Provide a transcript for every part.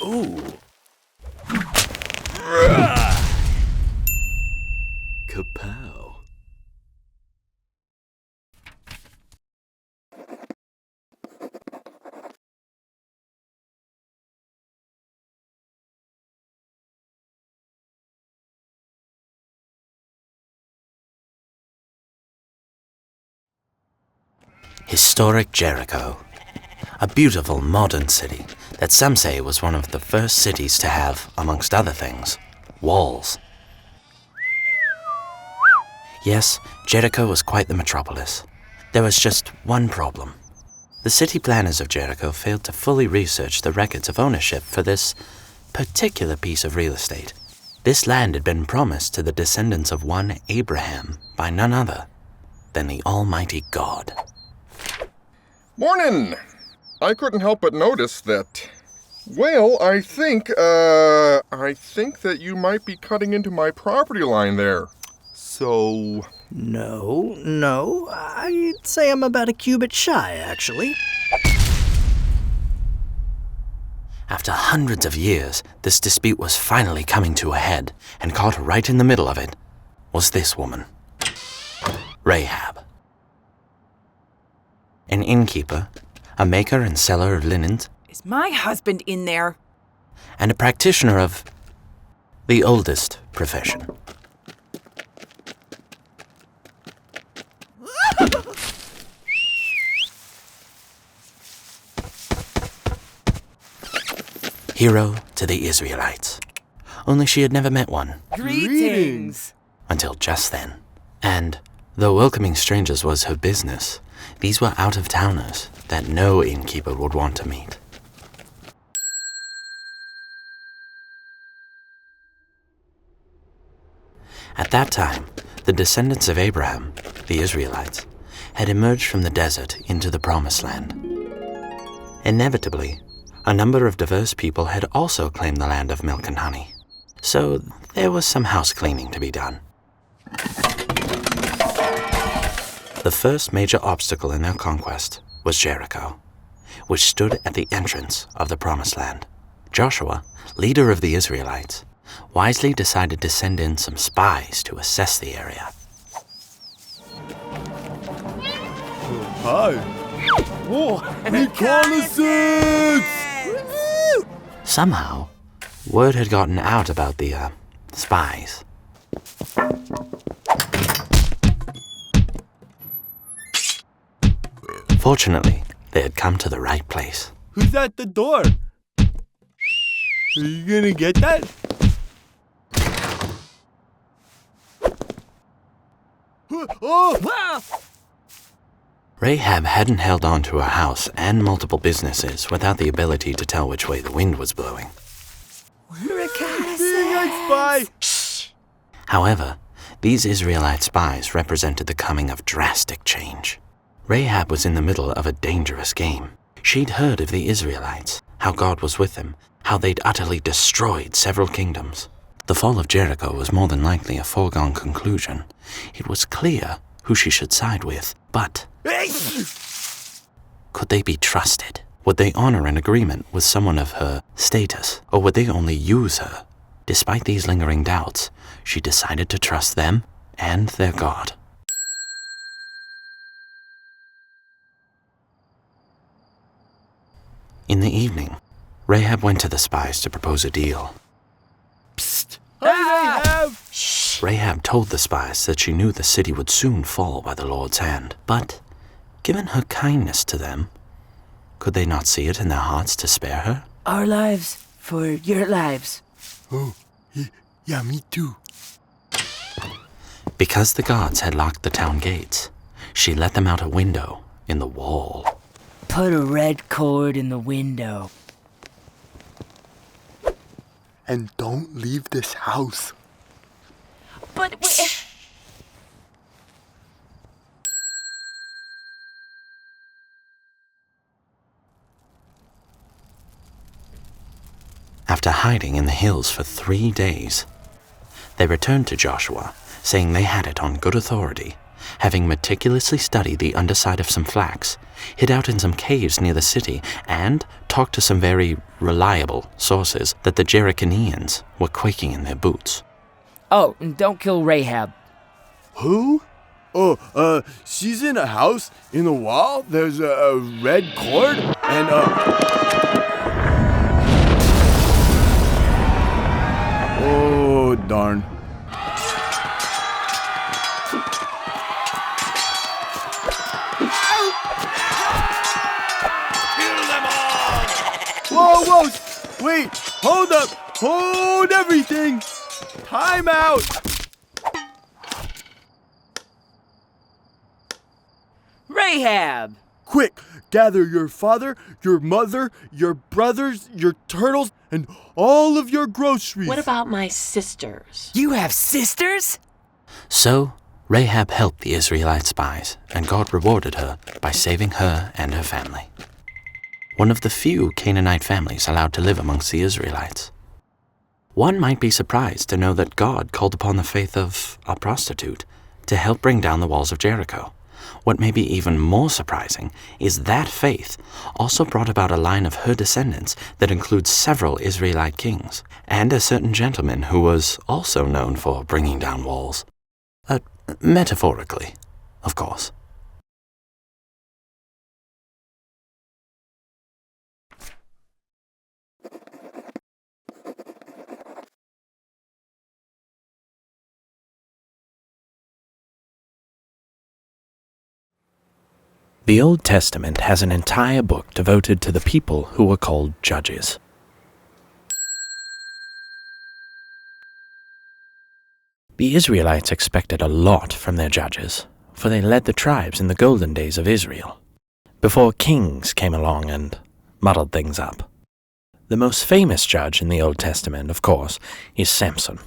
Ooh. Kapow. Historic Jericho, a beautiful modern city that some say was one of the first cities to have, amongst other things, walls. Yes, Jericho was quite the metropolis. There was just one problem. The city planners of Jericho failed to fully research the records of ownership for this particular piece of real estate. This land had been promised to the descendants of one Abraham by none other than the Almighty God. Morning! I couldn't help but notice that... Well, I think that you might be cutting into my property line there. So... No, I'd say I'm about a cubit shy, actually. After hundreds of years, this dispute was finally coming to a head, and caught right in the middle of it was this woman, Rahab. An innkeeper, a maker and seller of linens, Is my husband in there? and a practitioner of the oldest profession. Hero to the Israelites. Only she had never met one. Greetings. Until just then. And, though welcoming strangers was her business, these were out-of-towners that no innkeeper would want to meet. At that time, the descendants of Abraham, the Israelites, had emerged from the desert into the Promised Land. Inevitably, a number of diverse people had also claimed the land of milk and honey, so there was some house cleaning to be done. The first major obstacle in their conquest was Jericho, which stood at the entrance of the Promised Land. Joshua, leader of the Israelites, wisely decided to send in some spies to assess the area. Hi. Oh, reconnaissance! Somehow, word had gotten out about the spies. Fortunately, they had come to the right place. Who's at the door? Are you gonna get that? Oh! Rahab hadn't held on to her house and multiple businesses without the ability to tell which way the wind was blowing. Spy! However, these Israelite spies represented the coming of drastic change. Rahab was in the middle of a dangerous game. She'd heard of the Israelites, how God was with them, how they'd utterly destroyed several kingdoms. The fall of Jericho was more than likely a foregone conclusion. It was clear who she should side with, but could they be trusted? Would they honor an agreement with someone of her status, or would they only use her? Despite these lingering doubts, she decided to trust them and their God. In the evening, Rahab went to the spies to propose a deal. Psst! Rahab! Rahab told the spies that she knew the city would soon fall by the Lord's hand, but given her kindness to them, could they not see it in their hearts to spare her? Our lives for your lives. Oh, yeah, me too. Because the gods had locked the town gates, she let them out a window in the wall. Put a red cord in the window. And don't leave this house. But After hiding in the hills for 3 days, they returned to Joshua, saying they had it on good authority having meticulously studied the underside of some flax, hid out in some caves near the city, and talked to some very reliable sources that the Jerichoans were quaking in their boots. Oh, and don't kill Rahab. Who? Oh, she's in a house. In the wall, there's a red cord and Oh, darn. Whoa, wait, hold up, hold everything. Time out. Rahab! Quick, gather your father, your mother, your brothers, your turtles, and all of your groceries. What about my sisters? You have sisters? So Rahab helped the Israelite spies, and God rewarded her by saving her and her family. One of the few Canaanite families allowed to live amongst the Israelites. One might be surprised to know that God called upon the faith of a prostitute to help bring down the walls of Jericho. What may be even more surprising is that faith also brought about a line of her descendants that includes several Israelite kings, and a certain gentleman who was also known for bringing down walls. Metaphorically, of course. The Old Testament has an entire book devoted to the people who were called judges. The Israelites expected a lot from their judges, for they led the tribes in the golden days of Israel, before kings came along and muddled things up. The most famous judge in the Old Testament, of course, is Samson.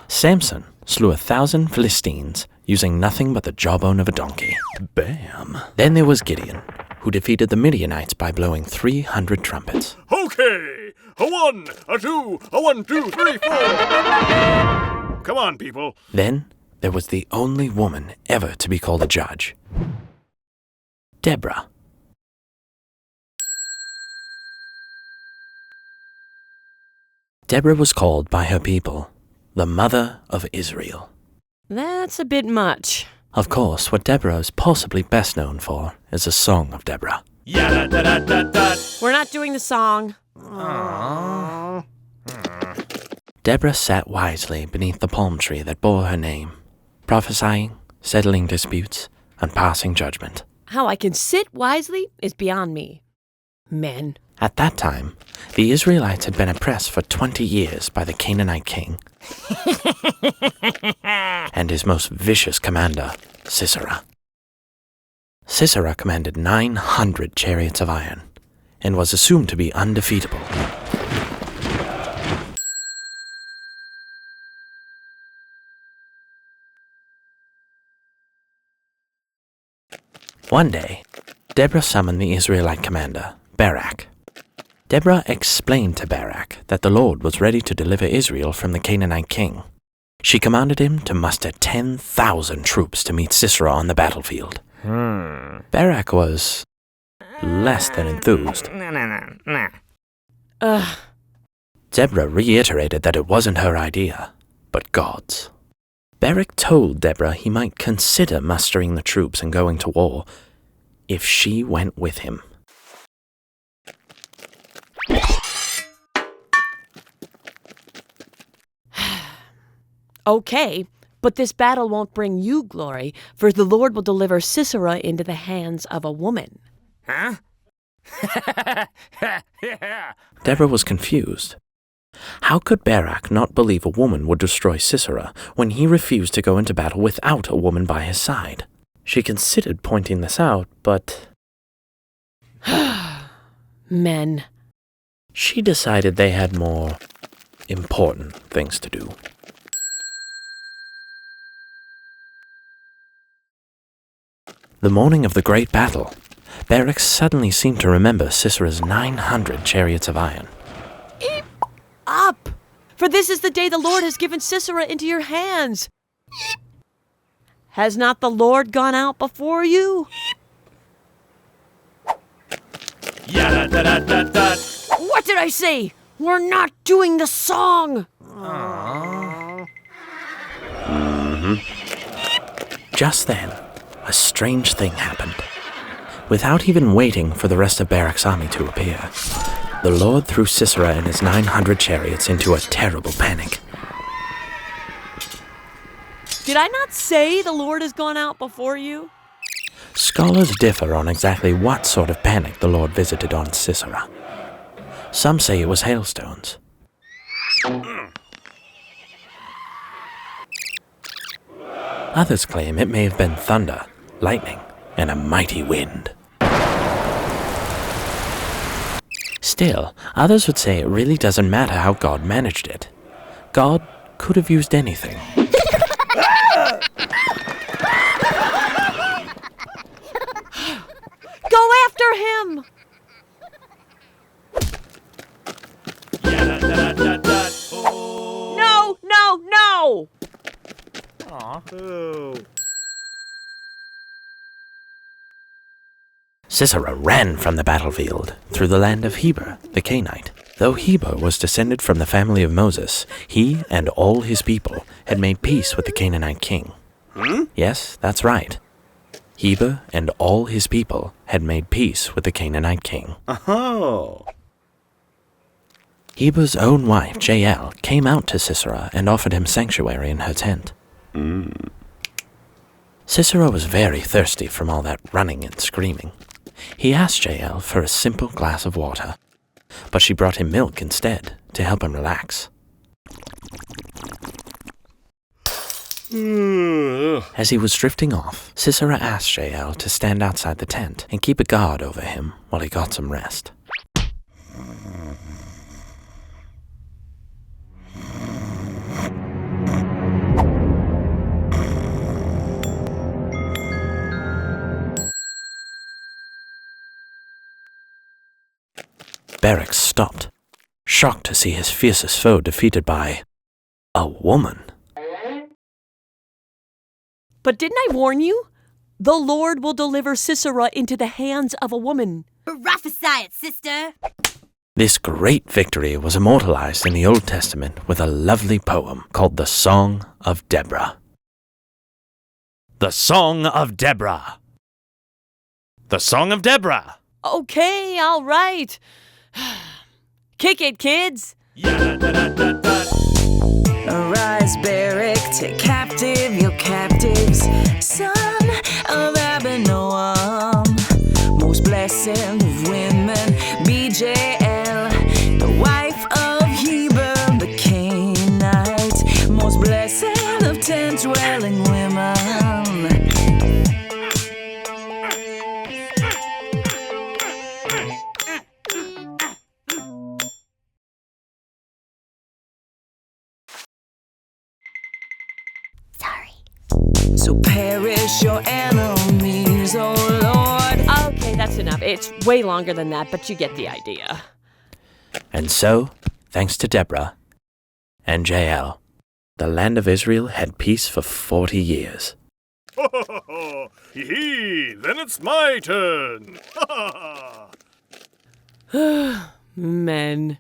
Samson slew 1,000 Philistines using nothing but the jawbone of a donkey. Bam! Then there was Gideon, who defeated the Midianites by blowing 300 trumpets. Okay, a 1, a 2, a 1, 2, 3, 4. Come on, people. Then there was the only woman ever to be called a judge, Deborah. Deborah was called by her people the Mother of Israel. That's a bit much. Of course, what Deborah is possibly best known for is the Song of Deborah. We're not doing the song. Deborah sat wisely beneath the palm tree that bore her name, prophesying, settling disputes, and passing judgment. How I can sit wisely is beyond me. Men. At that time, the Israelites had been oppressed for 20 years by the Canaanite king and his most vicious commander, Sisera. Sisera commanded 900 chariots of iron and was assumed to be undefeatable. One day, Deborah summoned the Israelite commander, Barak. Deborah explained to Barak that the Lord was ready to deliver Israel from the Canaanite king. She commanded him to muster 10,000 troops to meet Sisera on the battlefield. Barak was less than enthused. Deborah reiterated that it wasn't her idea, but God's. Barak told Deborah he might consider mustering the troops and going to war if she went with him. Okay, but this battle won't bring you glory, for the Lord will deliver Sisera into the hands of a woman. Huh? Deborah was confused. How could Barak not believe a woman would destroy Sisera when he refused to go into battle without a woman by his side? She considered pointing this out, but Men. she decided they had more important things to do. The morning of the great battle, Barak suddenly seemed to remember Sisera's 900 chariots of iron. Eep up! For this is the day the Lord has given Sisera into your hands. Has not the Lord gone out before you? Yada-da-da-da-da. What did I say? We're not doing the song. Just then, a strange thing happened. Without even waiting for the rest of Barak's army to appear, the Lord threw Sisera and his 900 chariots into a terrible panic. Did I not say the Lord has gone out before you? Scholars differ on exactly what sort of panic the Lord visited on Sisera. Some say it was hailstones. Others claim it may have been thunder, lightning, and a mighty wind. Still, others would say it really doesn't matter how God managed it. God could have used anything. Go after him! Yada-da-da-da-da. No, no, no! Oh. Sisera ran from the battlefield through the land of Heber, the Canaanite. Though Heber was descended from the family of Moses, he and all his people had made peace with the Canaanite king. Yes, that's right. Heber and all his people had made peace with the Canaanite king. Oh. Heber's own wife, Jael, came out to Sisera and offered him sanctuary in her tent. Sisera was very thirsty from all that running and screaming. He asked Jael for a simple glass of water, but she brought him milk instead to help him relax. As he was drifting off, Sisera asked Jael to stand outside the tent and keep a guard over him while he got some rest. Barak stopped, shocked to see his fiercest foe defeated by a woman. But didn't I warn you? The Lord will deliver Sisera into the hands of a woman. Prophesy it, sister. This great victory was immortalized in the Old Testament with a lovely poem called the Song of Deborah. The Song of Deborah. The Song of Deborah. Okay, all right. Kick it, kids. Yada-da-da-da-da. Arise, Barak, take captive your captives, son of Abinoam. Most blessed of women, BJL, the wife of Heber the Canaanite. Most blessed of tent-dwelling women. So perish your enemies, oh Lord. Okay, that's enough. It's way longer than that, but you get the idea. And so, thanks to Deborah and Jael, the land of Israel had peace for 40 years. Ho, ho, ho, ho. Hee-hee, then it's my turn. Ha, ha, ha. Men.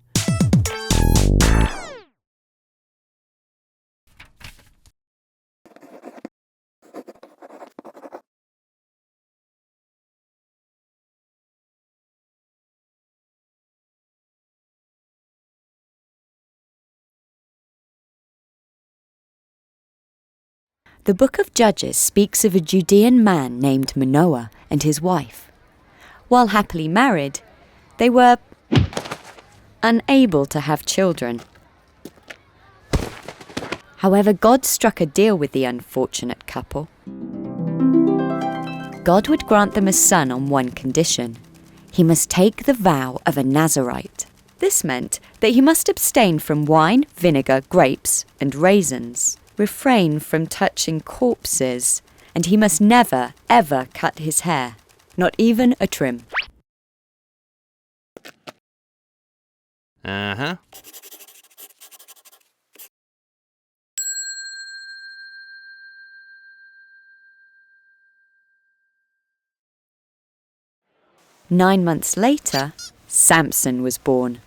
The book of Judges speaks of a Judean man named Manoah and his wife. While happily married, they were unable to have children. However, God struck a deal with the unfortunate couple. God would grant them a son on one condition. He must take the vow of a Nazirite. This meant that he must abstain from wine, vinegar, grapes, and raisins, refrain from touching corpses, and he must never, ever cut his hair, not even a trim. Uh-huh. 9 months later, Samson was born.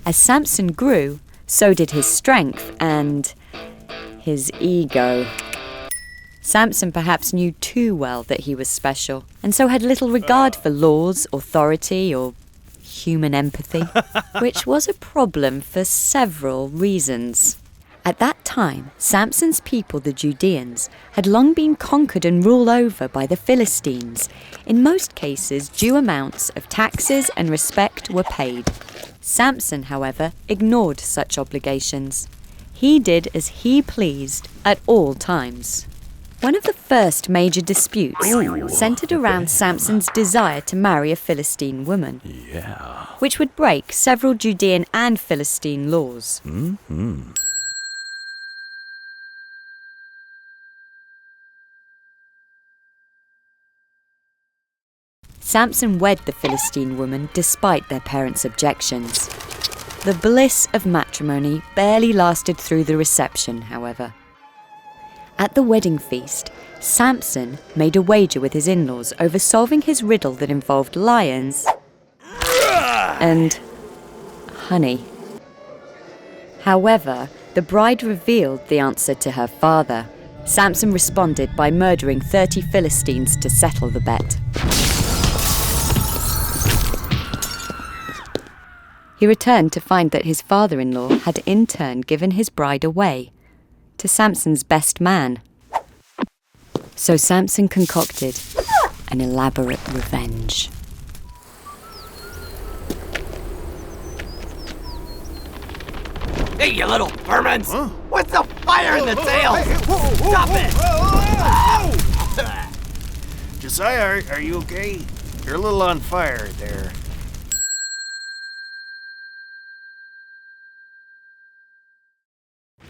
As Samson grew, so did his strength and his ego. Samson perhaps knew too well that he was special, and so had little regard for laws, authority, or human empathy, which was a problem for several reasons. At that time, Samson's people, the Judeans, had long been conquered and ruled over by the Philistines. In most cases, due amounts of taxes and respect were paid. Samson, however, ignored such obligations. He did as he pleased at all times. One of the first major disputes centered around Samson's desire to marry a Philistine woman, which would break several Judean and Philistine laws. Samson wed the Philistine woman despite their parents' objections. The bliss of matrimony barely lasted through the reception, however. At the wedding feast, Samson made a wager with his in-laws over solving his riddle that involved lions and honey. However, the bride revealed the answer to her father. Samson responded by murdering 30 Philistines to settle the bet. He returned to find that his father-in-law had in turn given his bride away to Samson's best man. So Samson concocted an elaborate revenge. Hey, you little vermins! What's the fire in the tail? Stop it! Josiah, are you okay? You're a little on fire there.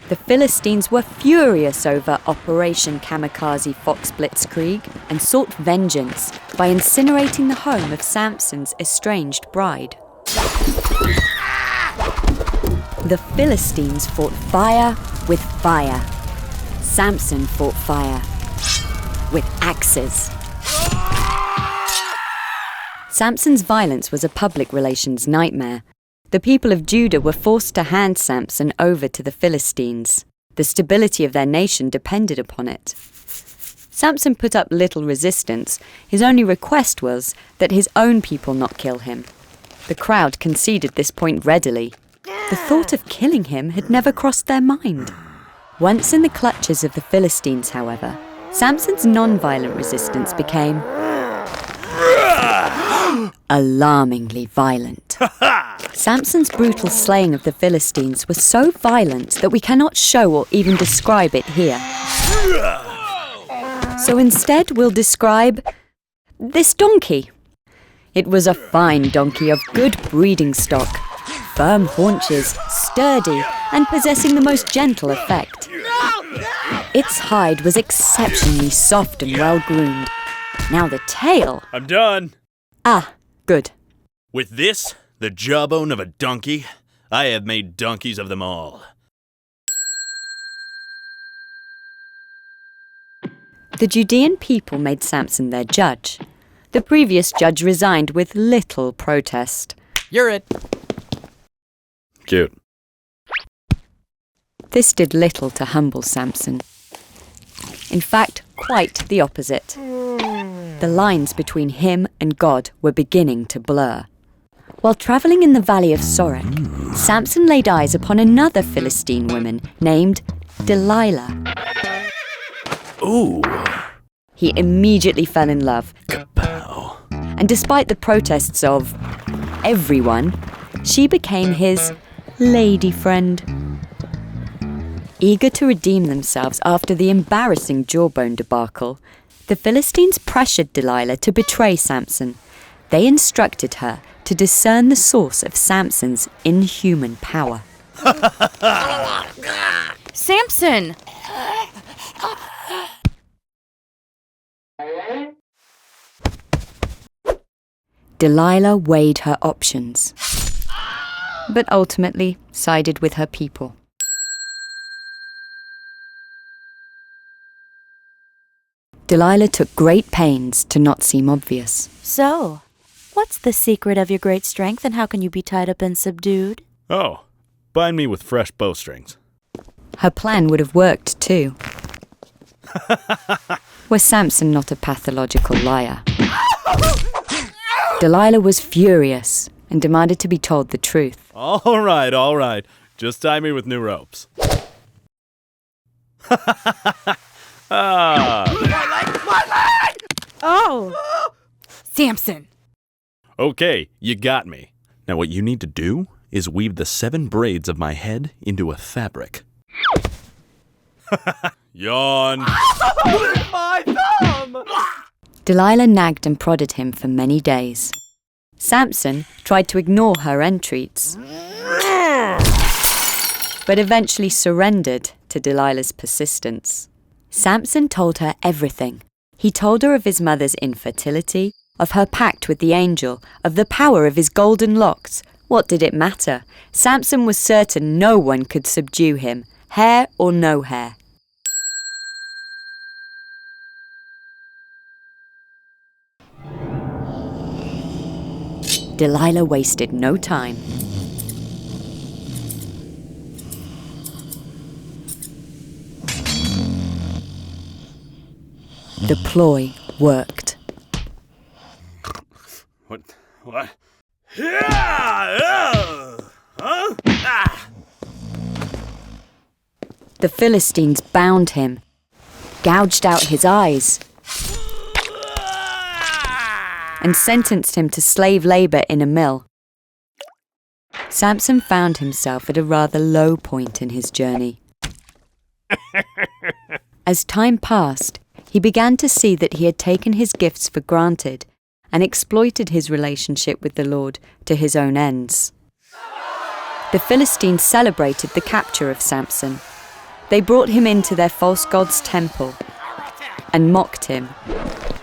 The Philistines were furious over Operation Kamikaze Fox Blitzkrieg and sought vengeance by incinerating the home of Samson's estranged bride. The Philistines fought fire with fire. Samson fought fire with axes. Samson's violence was a public relations nightmare. The people of Judah were forced to hand Samson over to the Philistines. The stability of their nation depended upon it. Samson put up little resistance. His only request was that his own people not kill him. The crowd conceded this point readily. The thought of killing him had never crossed their mind. Once in the clutches of the Philistines, however, Samson's non-violent resistance became alarmingly violent. Samson's brutal slaying of the Philistines was so violent that we cannot show or even describe it here. So instead we'll describe this donkey. It was a fine donkey of good breeding stock, firm haunches, sturdy, and possessing the most gentle effect. Its hide was exceptionally soft and well-groomed. Now the tail... I'm done. Ah, good. With this, the jawbone of a donkey, I have made donkeys of them all. The Judean people made Samson their judge. The previous judge resigned with little protest. You're it. Cute. This did little to humble Samson. In fact, quite the opposite. The lines between him and God were beginning to blur. While travelling in the valley of Sorek, Samson laid eyes upon another Philistine woman named Delilah. Ooh. He immediately fell in love. Kapow. And despite the protests of everyone, she became his lady friend. Eager to redeem themselves after the embarrassing jawbone debacle, the Philistines pressured Delilah to betray Samson. They instructed her to discern the source of Samson's inhuman power. Samson! Delilah weighed her options, but ultimately sided with her people. Delilah took great pains to not seem obvious. So, What's the secret of your great strength, and how can you be tied up and subdued? Oh, bind me with fresh bowstrings. Her plan would have worked too. Was Samson not a pathological liar? Delilah was furious and demanded to be told the truth. All right. Just tie me with new ropes. My leg! Oh! Samson! Okay, you got me. Now what you need to do is weave the 7 braids of my head into a fabric. Yawn. My thumb! Delilah nagged and prodded him for many days. Samson tried to ignore her entreaties, but eventually surrendered to Delilah's persistence. Samson told her everything. He told her of his mother's infertility, of her pact with the angel, of the power of his golden locks. What did it matter? Samson was certain no one could subdue him, hair or no hair. Delilah wasted no time. The ploy worked. What? The Philistines bound him, gouged out his eyes, and sentenced him to slave labor in a mill. Samson found himself at a rather low point in his journey. As time passed, he began to see that he had taken his gifts for granted and exploited his relationship with the Lord to his own ends. The Philistines celebrated the capture of Samson. They brought him into their false god's temple and mocked him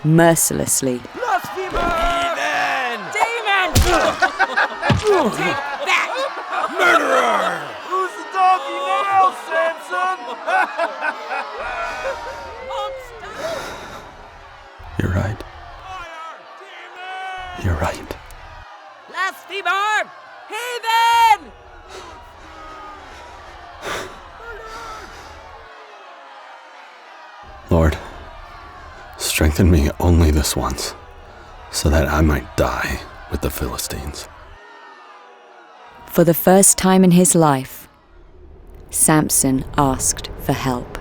mercilessly. Take that! Murderer! Who's the donkey now, Samson? You're right. You're right. Blasphemer! Heathen! Lord, strengthen me only this once, so that I might die with the Philistines. For the first time in his life, Samson asked for help.